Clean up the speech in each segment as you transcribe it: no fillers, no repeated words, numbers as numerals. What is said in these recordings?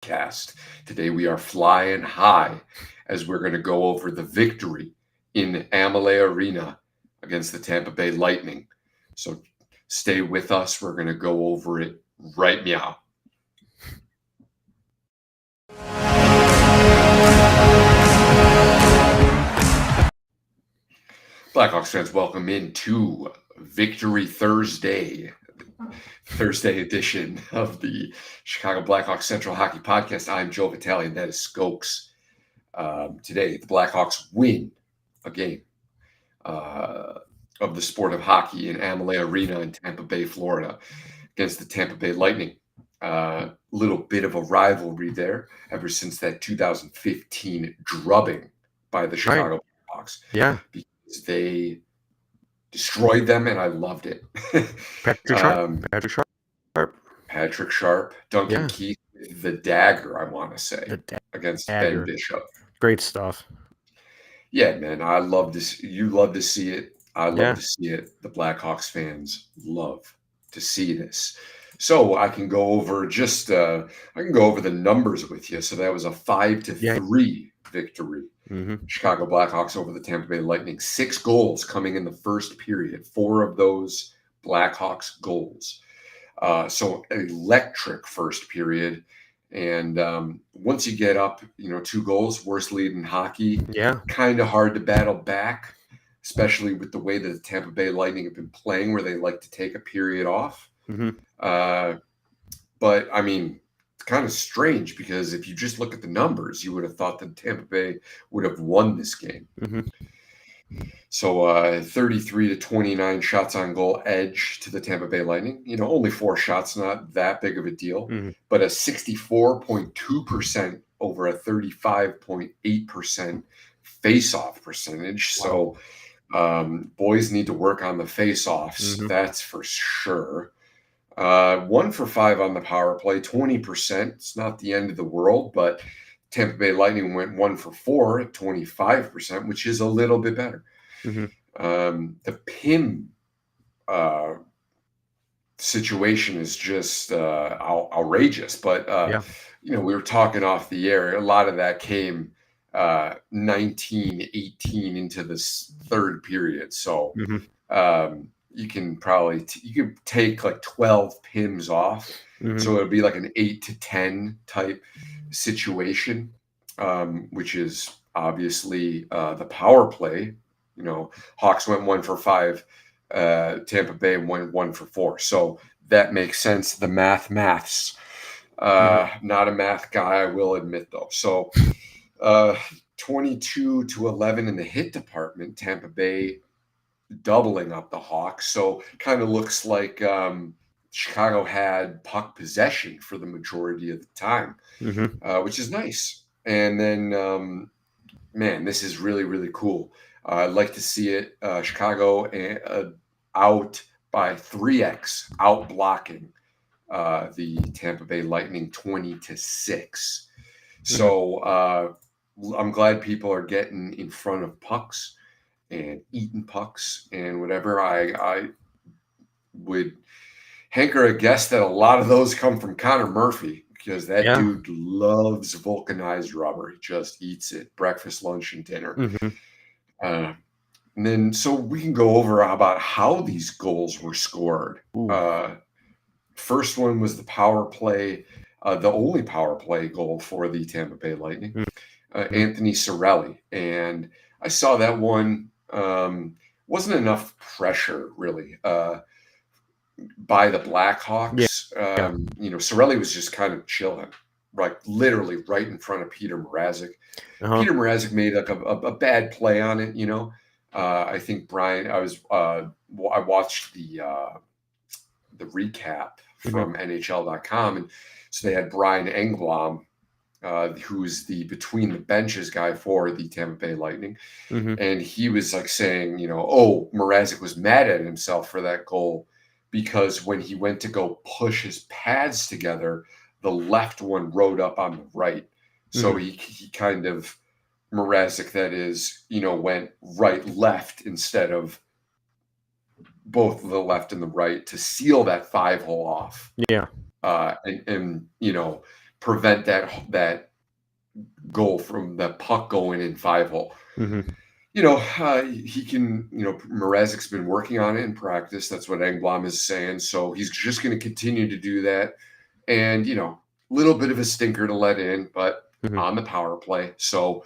Podcast. Today we are flying high as we're going to go over the victory in Amalie Arena against the Tampa Bay Lightning. So stay with us. We're going to go over it right now. Blackhawks fans, welcome into Victory Thursday edition of the Chicago Blackhawks Central Hockey Podcast. I'm Joe Vitale, and that is Skoks. Today, the Blackhawks win a game of the sport of hockey in Amalie Arena in Tampa Bay, Florida, against the Tampa Bay Lightning. Little bit of a rivalry there ever since that 2015 drubbing by the Chicago Blackhawks. Yeah. Because they destroyed them, and I loved it. Patrick Sharp, Duncan Keith, the dagger, I want to say, against Ben Bishop. Great stuff. Yeah, man, I love this. You love to see it. I love to see it. The Blackhawks fans love to see this. So I can go over the numbers with you. So that was a 5-3 victory. Chicago Blackhawks over the Tampa Bay Lightning. 6 goals coming in the first period. 4 of those Blackhawks goals. So electric first period. And once you get up, 2 goals, worst lead in hockey. Yeah. Kind of hard to battle back, especially with the way that the Tampa Bay Lightning have been playing, where they like to take a period off. But I mean, it's kind of strange because if you just look at the numbers, you would have thought that Tampa Bay would have won this game. So 33-29 shots on goal edge to the Tampa Bay Lightning. Only 4 shots, not that big of a deal, but a 64.2% over a 35.8% face-off percentage. Wow. So boys need to work on the face-offs, that's for sure. 1 for 5 on the power play, 20%. It's not the end of the world, but Tampa Bay Lightning went 1 for 4 at 25%, which is a little bit better. The PIM situation is just outrageous. But, we were talking off the air. A lot of that came 19-18 into this third period. So you can take like 12 PIMs off. So it'll be like an 8-10 type situation, which is obviously the power play. Hawks went 1 for 5, Tampa Bay went 1 for 4. So that makes sense. The maths. Not a math guy, I will admit, though. So 22-11 in the hit department, Tampa Bay doubling up the Hawks. So kind of looks like Chicago had puck possession for the majority of the time, which is nice. And then, man, this is really, really cool. I'd like to see it. Chicago out by 3x, out blocking the Tampa Bay Lightning 20-6. So I'm glad people are getting in front of pucks and eating pucks and whatever. I would hanker a guess that a lot of those come from Connor Murphy, because that dude loves vulcanized rubber. He just eats it, breakfast, lunch, and dinner. And then, so we can go over about how these goals were scored. First one was the power play, the only power play goal for the Tampa Bay Lightning, Anthony Cirelli. And I saw that one, wasn't enough pressure really by the Blackhawks. Cirelli was just kind of chilling, like literally right in front of Peter Mrazek. Peter Mrazek made like a bad play on it. I think Brian. I watched the recap from NHL.com, and so they had Brian Engblom, who's the between the benches guy for the Tampa Bay Lightning, and he was like saying, Mrazek was mad at himself for that goal because when he went to go push his pads together, the left one rode up on the right. So he kind of, Mrazek, that is, went right, left instead of both the left and the right to seal that 5-hole off. Yeah. And prevent that goal from the puck going in 5-hole. He can, Mrazek's been working on it in practice. That's what Engblom is saying. So he's just going to continue to do that. And, a little bit of a stinker to let in, but on the power play. So,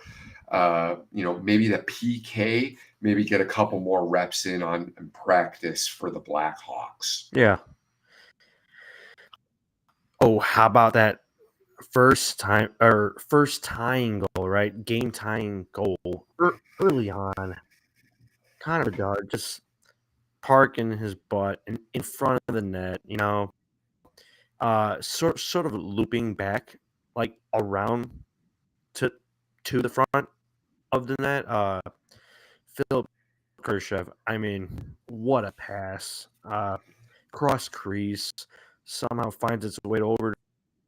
maybe the PK, maybe get a couple more reps in practice for the Blackhawks. Yeah. Oh, how about that first tying goal, right? Game tying goal early on. Connor Bedard just parking his butt in front of the net, sort of looping back like around to the front of the net. Philip Khrushchev, I mean, what a pass. Cross crease, somehow finds its way over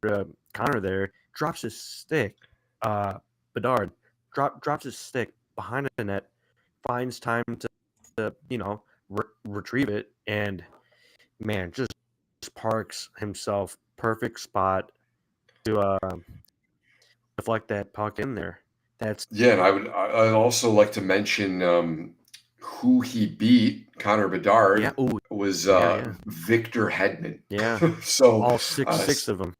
to Connor there, drops his stick. Bedard drops his stick behind the net, finds time to retrieve it, and man, just parks himself perfect spot to deflect that puck in there. And I'd also like to mention who he beat. Connor Bedard was Victor Hedman. Yeah. So all 6'6" of them.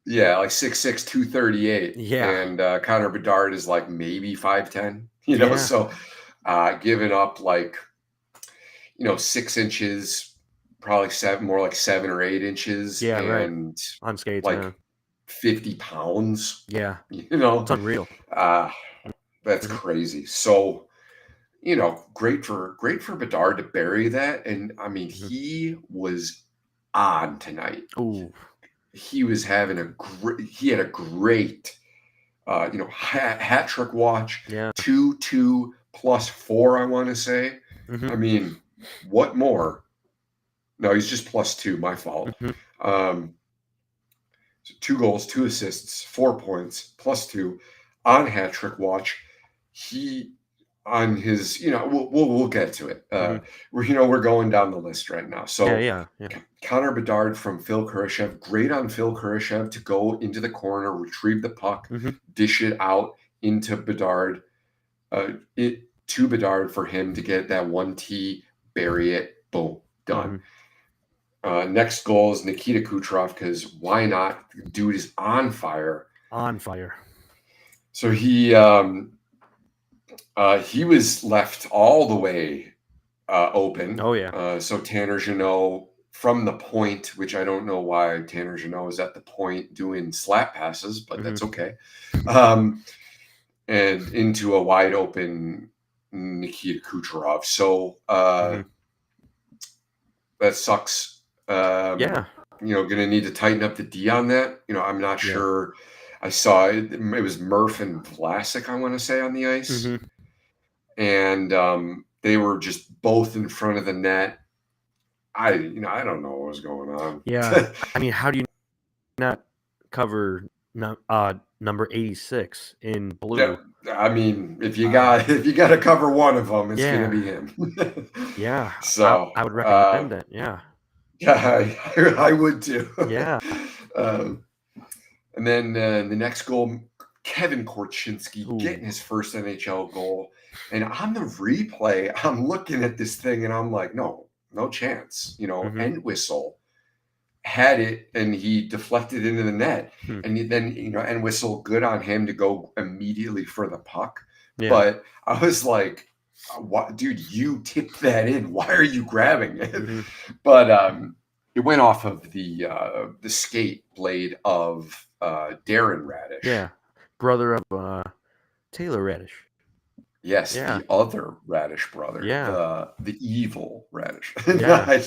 Yeah, like 6'6", 238. Yeah. And Connor Bedard is like maybe 5'10", so giving up like, 6 inches, probably more like 7 or 8 inches. Yeah, and right. On skates, like 50 pounds. Yeah. It's unreal. That's crazy. So, great for Bedard to bury that. And I mean, he was on tonight. Ooh. He was having he had a great, hat trick watch. Yeah. 2 plus 4, I want to say. I mean, what more? No, he's just +2. My fault. So 2 goals, 2 assists, 4 points, +2 on hat trick watch. He on his, we'll get to it. We're going down the list right now. So yeah. Connor Bedard from Phil Khrushchev, great on Phil Khrushchev to go into the corner, retrieve the puck, dish it out into Bedard, to Bedard for him to get that 1T, bury it, boom, done. Next goal is Nikita Kucherov, because why not? Dude is on fire. On fire. So he was left all the way open. Oh, yeah. So Tanner Jeannot from the point, which I don't know why Tanner Jeannot is at the point doing slap passes, but that's okay. And into a wide open Nikita Kucherov. So that sucks. Yeah. Going to need to tighten up the D on that. I'm not sure. I saw it was Murph and Vlasic, I want to say, on the ice. And they were just both in front of the net. I don't know what was going on. Yeah. I mean, how do you not cover number 86 in blue? Yeah, I mean, if you got to cover one of them, it's going to be him. Yeah. So I would recommend it. Yeah. Yeah, I would too. Yeah. And then the next goal, Kevin Korchinski getting his first NHL goal. And on the replay, I'm looking at this thing and I'm like, no chance. Entwistle had it and he deflected into the net. And then, Entwistle, good on him to go immediately for the puck. Yeah. But I was like, what, dude, you tipped that in. Why are you grabbing it? But it went off of the skate blade of Darren Radish. Yeah. Brother of Taylor Radish. Yes, the other Radish brother. Yeah. The evil Radish. Yeah.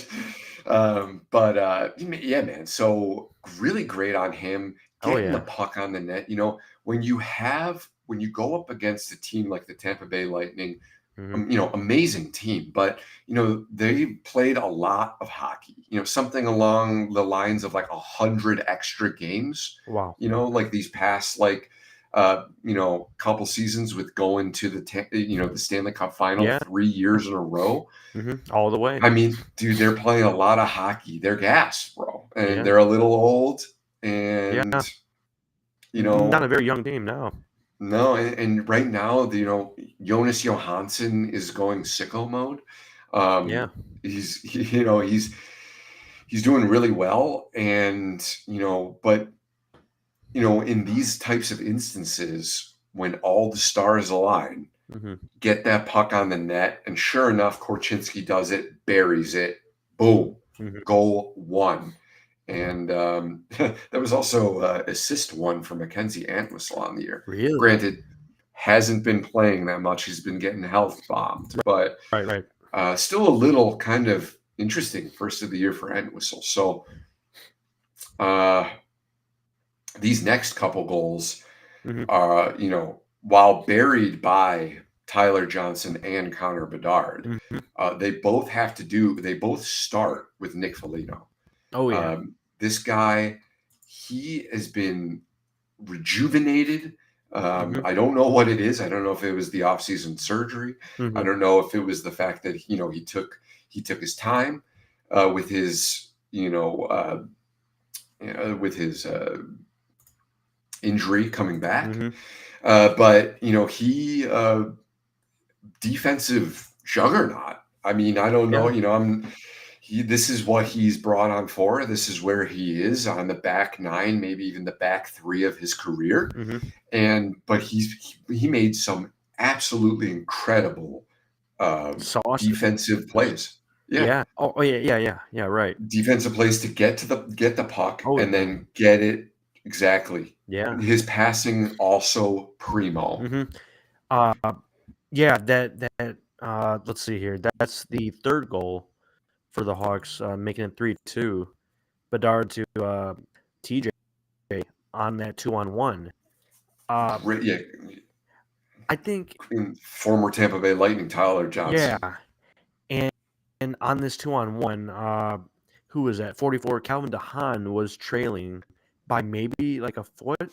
But yeah, man. So really great on him getting the puck on the net. When you go up against a team like the Tampa Bay Lightning, amazing team, but they played a lot of hockey. Something along the lines of like 100 extra games. Wow. Like these past couple seasons with going to the Stanley Cup final 3 years in a row. All the way. I mean, dude, they're playing a lot of hockey. They're gassed, bro, and they're a little old. And You Not a know, very young team now. no, and right now, Jonas Johansson is going sicko mode. Yeah. He's doing really well, and but in these types of instances, when all the stars align, Hmm. get that puck on the net, and sure enough, Korchinski does it, buries it, boom, Hmm. goal one. And there was also assist one for Mackenzie Antwistle on the year. Really? Granted, hasn't been playing that much. He's been getting health bombed, but Right. still a little kind of interesting first of the year for Antwistle. So these next couple goals Hmm. while buried by Tyler Johnson and Connor Bedard, Hmm. they both start with Nick Foligno. Oh yeah. This guy, he has been rejuvenated. Hmm. I don't know what it is. I don't know if it was the offseason surgery. I Hmm. don't know if it was the fact that he took his time with his injury coming back. Hmm. But he defensive juggernaut. I mean, I don't know. Yeah. This is what he's brought on for. This is where he is on the back nine, maybe even the back three of his career. Hmm. But he made some absolutely incredible Sauce. defensive plays. Yeah, Yeah. Oh yeah. Right. defensive plays to get the puck Oh and yeah. then get it exactly. Yeah. His passing also primo. Hmm. Uh, yeah. Let's see here. That's the third goal for the Hawks, making it 3-2. Bedard to TJ on that 2-on-1. Uh, Yeah, I think, former Tampa Bay Lightning Tyler yeah, Johnson. and on this 2-on-1, who was that? 44. Calvin DeHaan was trailing by maybe like a foot,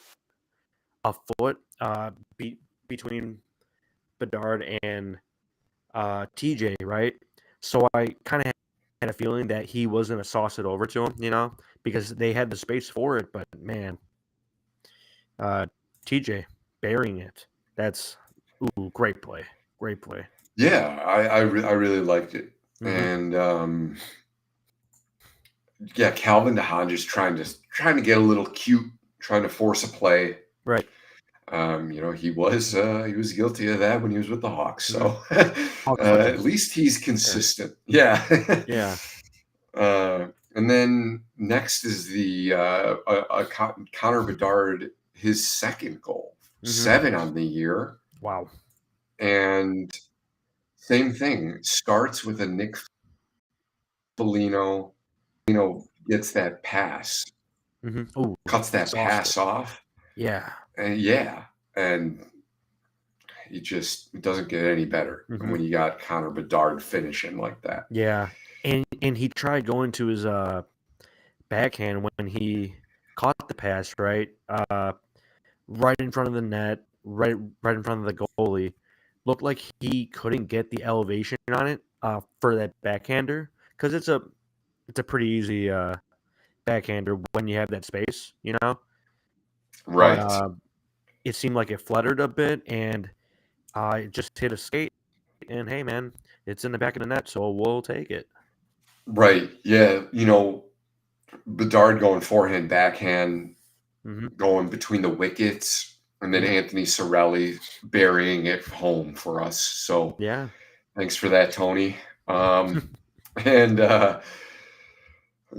between Bedard and TJ, right? So I kind of had a feeling that he was going to sauce it over to him, because they had the space for it. But man, uh, TJ burying it. That's great play, great play. Yeah, I really liked it, Hmm. and yeah, Calvin DeHaan just trying to get a little cute, trying to force a play. Right. He was guilty of that when he was with the Hawks. Hmm. So Hawks at legend. least he's Yeah. consistent. Yeah. Yeah. And then next is the Connor Bedard, his second goal, Hmm. 7 on the year, Wow. and same thing. Starts with a Nick Foligno. Gets that pass, Hmm. Oh, cuts that sauced it. pass off, Yeah. and yeah, and it doesn't get any better Hmm. when you got Connor Bedard finishing like that. Yeah. And he tried going to his backhand when he caught the pass, right? Right in front of the net, right in front of the goalie. Looked like he couldn't get the elevation on it for that backhander, because it's a pretty easy backhander when you have that space. But Right, it seemed like it fluttered a bit, and it just hit a skate. And hey, man, it's in the back of the net, so we'll take it. right, yeah. Bedard going forehand, backhand, Hmm. going between the wickets, and then Yeah, Anthony Sorelli burying it home for us. So yeah. thanks for that, Tony. And thanks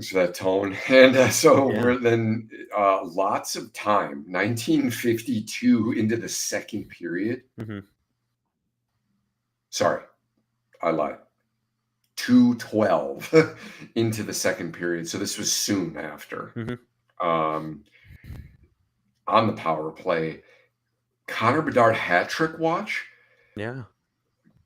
for that, Tone. And so Yeah. we're then lots of time, 1952 into the second period. Hmm. Sorry, I lied. 2:12 into the second period. So this was soon after. Hmm. Um, on the power play, Connor Bedard hat trick watch Yeah.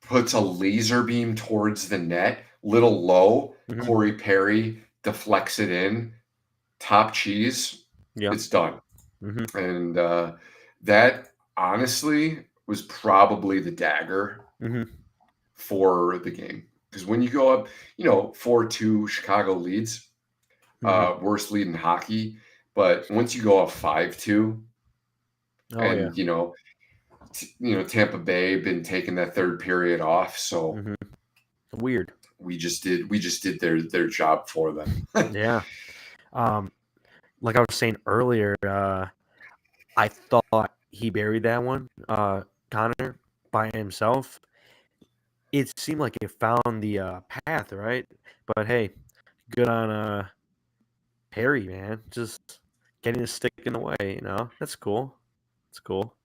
puts a laser beam towards the net, little low. Hmm. Corey Perry deflects it in, top cheese. Yeah. It's done. Hmm. And that honestly was probably the dagger Hmm. for the game. Because when you go up, 4-2 Chicago leads, Hmm. worst lead in hockey. But once you go up 5-2, Oh yeah. And Tampa Bay been taking that third period off, so hmm Weird. we just did their job for them. Yeah. Um, like I was saying earlier, I thought he buried that one, Connor, by himself. It seemed like it found the path, right? But hey, good on Perry, man. Just getting a stick in the way, That's cool. It's cool.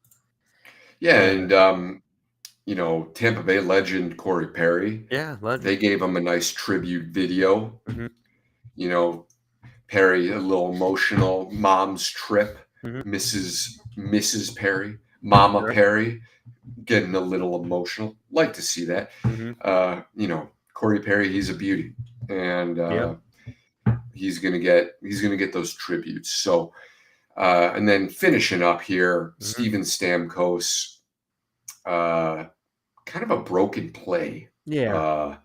Yeah, Yeah. and Tampa Bay legend Corey Perry, Yeah, legend. they gave him a nice tribute video. hmm You know, Perry a little emotional. Mom's trip, hmm Mrs. Perry, Mama Right. Perry, getting a little emotional. Like to see that. hmm Corey Perry, he's a beauty, and Yep. he's gonna get those tributes. So, and then finishing up here, hmm Steven Stamkos, uh, kind of a broken play Yeah. uh,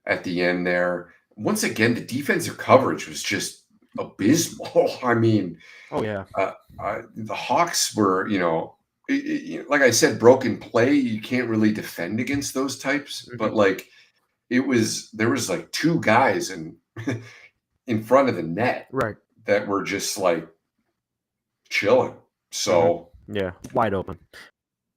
at the end there. Once again, the defensive coverage was just abysmal. I mean, Oh yeah. uh, the Hawks were, like I said, broken play. You can't really defend against those types, hmm but like there was like two guys in front of the net Right. that were just like chilling. hmm So Yeah. Wide open.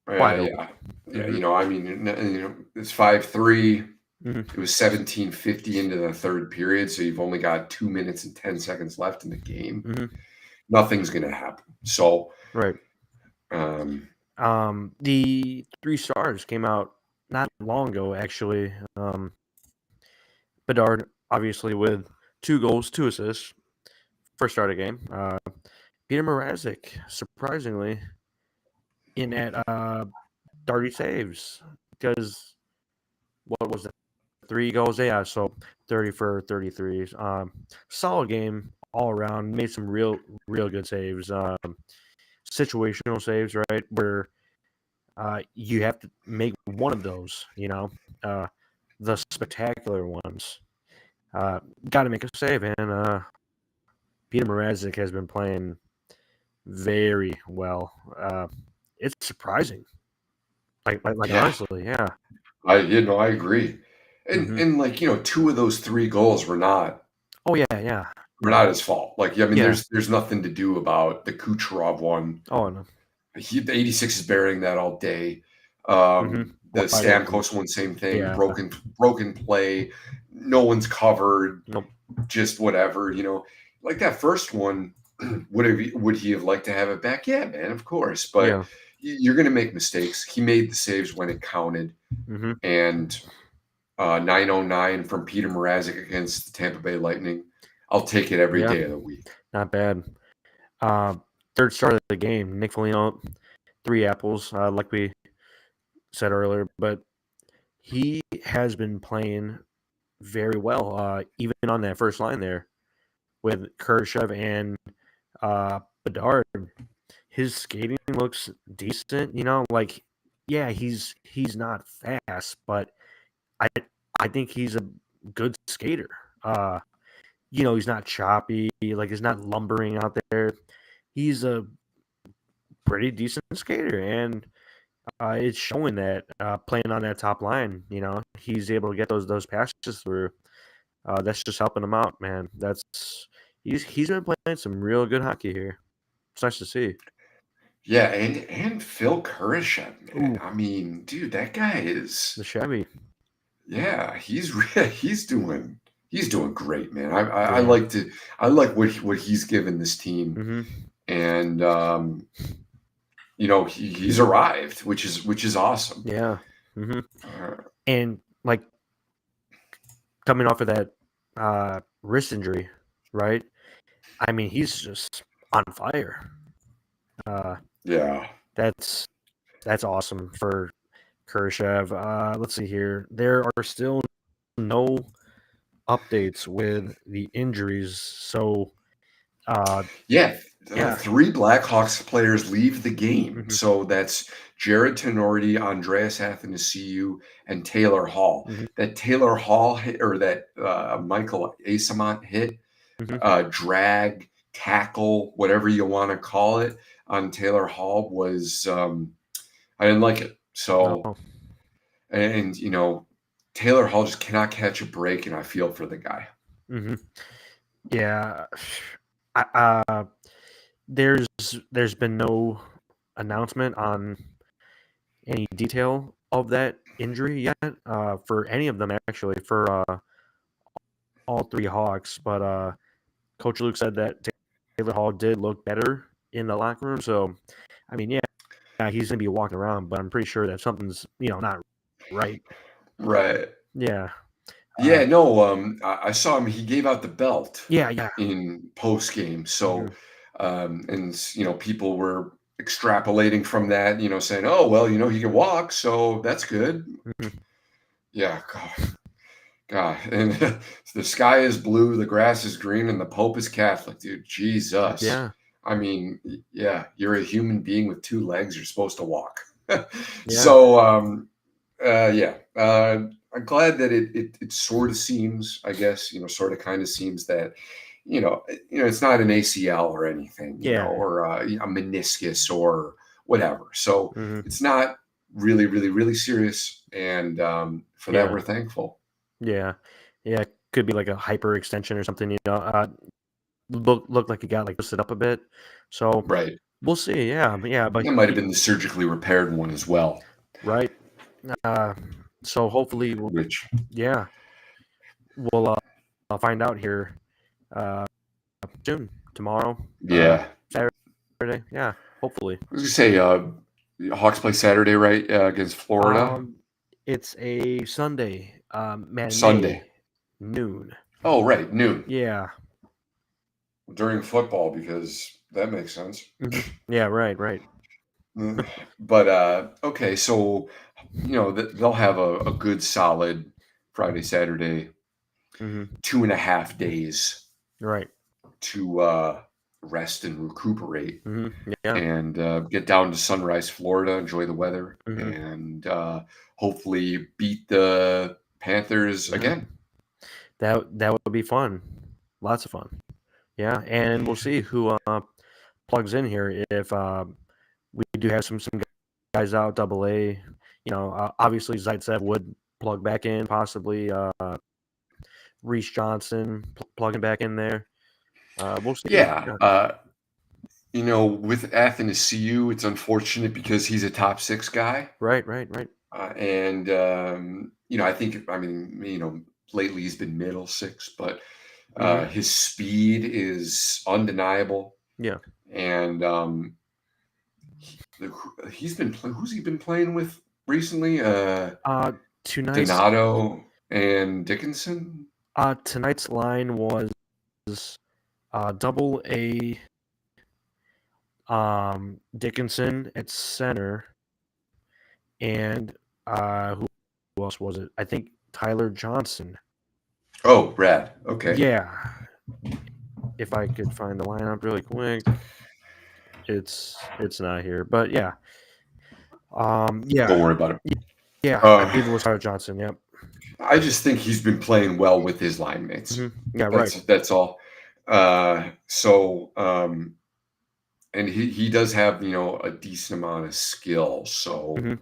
Wide open. yeah, yeah. hmm I mean, it's 5-3. hmm It was 17:50 into the third period, so you've only got 2 minutes and 10 seconds left in the game. hmm Nothing's gonna happen. So, Right. um, The 3 stars came out not long ago, actually. Bedard, obviously, with 2 goals, 2 assists, first start of the game. Peter Mrazek, surprisingly, in at 30 saves because what was it? 3 goals? Yeah, so 30 for 33. Solid game all around. Made some real good saves. Situational saves, right? Where you have to make one of those, the spectacular ones. Got to make a save, and Peter Mrazek has been playing very well. It's surprising, like yeah, honestly, yeah. I agree. And hmm and like, two of those 3 goals Oh yeah, yeah, were not his fault. Like, I mean, yeah. there's nothing to do about the Kucherov one. Oh no. The 86 is burying that all day. The Wide open. Stamkos one, same thing. Yeah. Broken play. No one's covered. Nope. Just whatever. Like that first one. Would he have liked to have it back? Yeah, man, of course. But Yeah. you're going to make mistakes. He made the saves when it counted, hmm and 909 from Peter Mrazek against the Tampa Bay Lightning. I'll take it every Yeah. day of the week. Not bad. Uh, Third start of the game, Nick Foligno, 3 apples, like we said earlier, but he has been playing very well, even on that first line there with Khrushchev and Bedard. His skating looks decent, like yeah, he's not fast, but I I think he's a good skater. Uh, he's not choppy, like he's not lumbering out there. He's a pretty decent skater, and it's showing that playing on that top line, he's able to get those passes through. That's just helping him out, man. He's been playing some real good hockey here. It's nice to see. Yeah, and Phil Kurashev, man. Ooh, I mean, dude, that guy is the Chevy. yeah, he's doing great, man. Yeah. I like what he's given this team, hmm and he's arrived, which is awesome. Yeah. hmm Uh, And like coming off of that wrist injury, right? I mean, he's just on fire. Uh, yeah, that's awesome for Khrushchev. Let's see here. There are still no updates with the injuries. So, uh, yeah. yeah. 3 Blackhawks players leave the game, hmm so that's Jared Tenorti, Andreas Athanasiou, and Taylor Hall. hmm That Taylor Hall hit, or that Michael Asamont hit, hmm drag, tackle, whatever you want to call it. on Taylor Hall was I didn't like it. So, No. and Taylor Hall just cannot catch a break, and I feel for the guy. Mm-hmm. Yeah. There's been no announcement on any detail of that injury yet for any of them, actually, for all three Hawks. But Coach Luke said that Taylor Hall did look better in the locker room. So, I mean, yeah, he's going to be walking around, but I'm pretty sure that something's, not right. Right. Yeah. Yeah, no, I saw him. He gave out the belt Yeah. in post game. So, Mhm. and people were extrapolating from that, saying, "Oh, well, he can walk, so that's good." Mhm. Yeah, God, and the sky is blue, the grass is green, and the Pope is Catholic, dude. Jesus, Yeah. I mean, yeah, you're a human being with two legs. You're supposed to walk. Yeah. So, yeah, I'm glad that it sort of seems, I guess, sort of kind of seems that, it's not an ACL or anything, Yeah. or a meniscus or whatever. So Mhm. it's not really, really, really serious, and for that Yeah. we're thankful. Yeah. Yeah. Could be like a hyperextension or something, looked like he got like twisted up a bit. So Right. we'll see. Yeah. But That might have been the surgically repaired one as well, right. Uh, so hopefully, which, yeah, we'll find out here uh, soon, tomorrow, yeah. Saturday. Yeah, hopefully. I was going to say, Hawks play Saturday, right, against Florida? It's a Sunday Sunday. matinee, noon. Oh, right, noon. Yeah. During football, because that makes sense. Yeah. Right. But okay, so they'll have a good solid Friday, Saturday, Hmm. 2.5 days Right. to rest and recuperate, Hmm. Yeah. and get down to Sunrise, Florida, enjoy the weather, Hmm. and hopefully beat the Panthers again. That would be fun. Lots of fun. Yeah, and we'll see who plugs in here if we do have some guys out double A. Obviously Zaitsev would plug back in, possibly Reese Johnson plugging back in there. We'll see. Yeah, Yeah. with Athanasiu, it's unfortunate because he's a top 6 guy. Right. And I think, I mean, lately he's been middle 6, but Hmm. his speed is undeniable. Yeah. And who's he been playing with recently? Tonight's Donato and Dickinson. tonight's line was double A Dickinson at center, and who else was it? I think Tyler Johnson. Oh, Brad. Okay. Yeah. If I could find the lineup really quick, it's not here, but yeah. Yeah, Don't worry about it. yeah. I Uh, believe it was Tyler Johnson. Yep. I just think he's been playing well with his line mates. Yeah. Right. That's all. And he does have, a decent amount of skill. So, Hmm.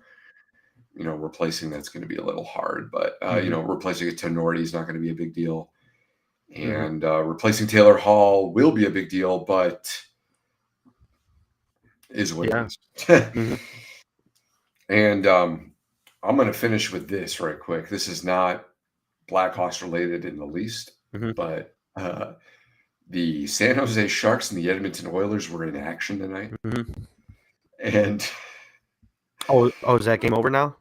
replacing that's going to be a little hard. But, Hmm. replacing a Tenorti is not going to be a big deal. Hmm. And replacing Taylor Hall will be a big deal, but is what Yeah. it is. Hmm. And I'm going to finish with this right quick. This is not Blackhawks related in the least, Hmm. but the San Jose Sharks and the Edmonton Oilers were in action tonight. Hmm. And Oh, is that game over now?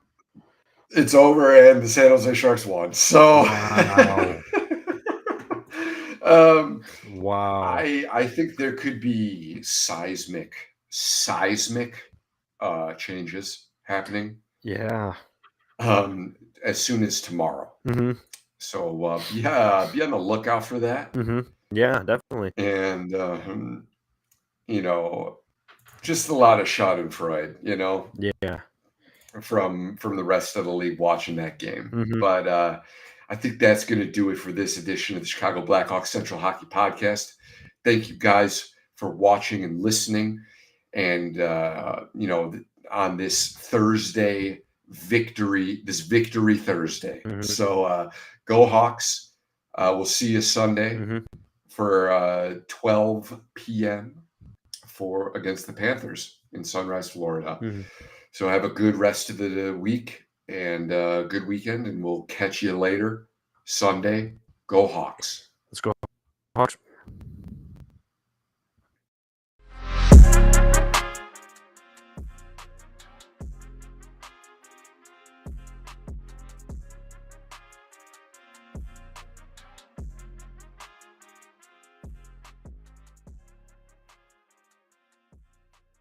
it's over, and the San Jose Sharks won. So, Wow. Wow. I think there could be seismic changes happening Yeah. as soon as tomorrow. Hmm. So yeah, be on the lookout for that. Hmm. Yeah, definitely. And just a lot of Schadenfreude, Yeah. from the rest of the league watching that game. Hmm. But I think that's going to do it for this edition of the Chicago Blackhawks Central Hockey Podcast. Thank you guys for watching and listening. and on this Thursday victory Thursday. Mhm. So go Hawks. We'll see you Sunday for 12 p.m. for against the Panthers in Sunrise, Florida. So have a good rest of the week and good weekend, and we'll catch you later Sunday. Go Hawks. Let's go Hawks.